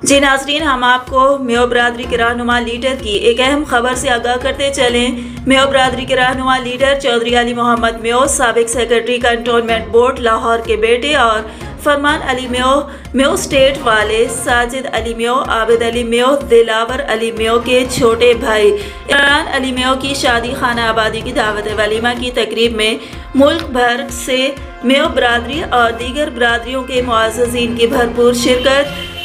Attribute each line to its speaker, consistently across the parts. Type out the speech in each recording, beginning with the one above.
Speaker 1: جی ناظرین، ہم آپ کو میو برادری کے رہنما لیڈر کی ایک اہم خبر سے آگاہ کرتے چلیں۔ میو برادری کے رہنما لیڈر چودھری علی محمد میو، سابق سیکرٹری کنٹونمنٹ بورڈ لاہور کے بیٹے اور فرمان علی میو، میو اسٹیٹ والے ساجد علی میو، عابد علی میو، دلاور علی میو کے چھوٹے بھائی عمران علی میو کی شادی خانہ آبادی کی دعوت ولیمہ کی تقریب میں ملک بھر سے میو برادری اور دیگر برادریوں کے معززین کی بھرپور شرکت۔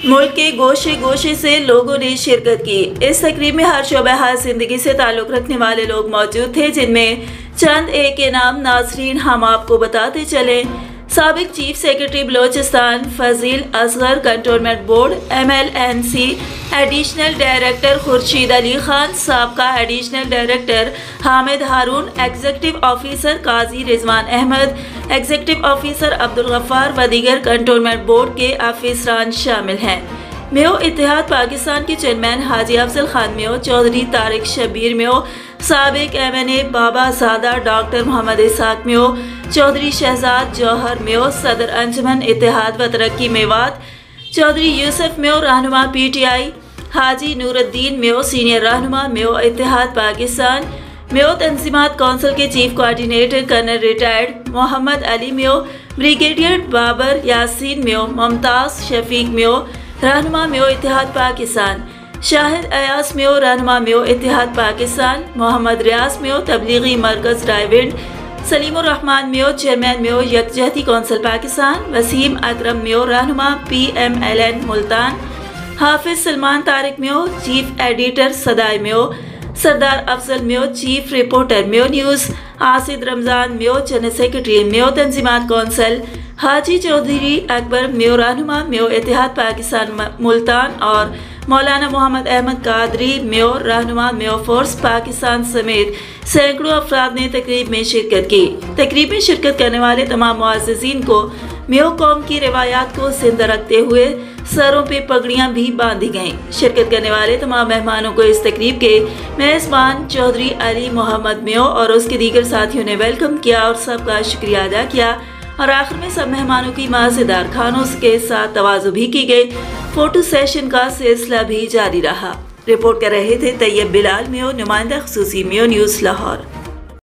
Speaker 1: ملک کے گوشے گوشے سے لوگوں نے شرکت کی۔ اس تقریب میں ہر شعبہ حیات زندگی سے تعلق رکھنے والے لوگ موجود تھے، جن میں چند ایک کے نام ناظرین ہم آپ کو بتاتے چلیں۔ سابق chief secretary Balochistan Fazil Asghar, cantonment board MLNC additional director Khurshid Ali Khan, سابقہ additional director Hamid Haroon, executive officer Qazi Rizwan Ahmed, executive officer Abdul Ghaffar و دیگر کنٹونمنٹ بورڈ کے افسران شامل ہیں۔ میو اتحاد پاکستان کے چیئرمین حاجی افضل خان میو، چودھری طارق شبیر میو، سابق MNA بابا زادہ ڈاکٹر محمد اسحاق میو، چودھری شہزاد جوہر میو، صدر انجمن اتحاد و ترقی میوات، چودھری یوسف میو، رہنما PTI، حاجی نور الدین میو، سینئر رہنما میو اتحاد پاکستان، میو تنظیمات کونسل کے چیف کوارڈینیٹر کرنل ریٹائرڈ محمد علی میو، بریگیڈیئر بابر یاسین میو، ممتاز شفیق میو، رہنما میو اتحاد پاکستان، شاہد ایاز میو، رہنما میو اتحاد پاکستان، محمد ریاض میو، تبلیغی مرکز رائیونڈ، سلیم الرحمان میو، چیئرمین میو یکجہتی کونسل پاکستان، وسیم اکرم میو، رہنما PMLN ملتان، حافظ سلمان طارق میو، چیف ایڈیٹر صدائے میو، سردار افضل میو، چیف رپورٹر میو نیوز، آصد رمضان میو، جنرل سیکرٹری میو تنظیمات کونسل، حاجی چودھری اکبر میو، رہنما میو اتحاد پاکستان ملتان، اور مولانا محمد احمد قادری میو، رہنما میو فورس پاکستان سمیت سینکڑوں افراد نے تقریب میں شرکت کی۔ تقریب میں شرکت کرنے والے تمام معززین کو میو قوم کی روایات کو زندہ رکھتے ہوئے سروں پہ پگڑیاں بھی باندھی گئیں۔ شرکت کرنے والے تمام مہمانوں کو اس تقریب کے میزبان چودھری علی محمد میو اور اس کے دیگر ساتھیوں نے ویلکم کیا اور سب کا شکریہ ادا کیا، اور آخر میں سب مہمانوں کی مزیدار کھانوں کے ساتھ تواضع بھی کی گئی۔ فوٹو سیشن کا سلسلہ بھی جاری رہا۔ رپورٹ کر رہے تھے طیب بلال میو، نمائندہ خصوصی میو نیوز لاہور۔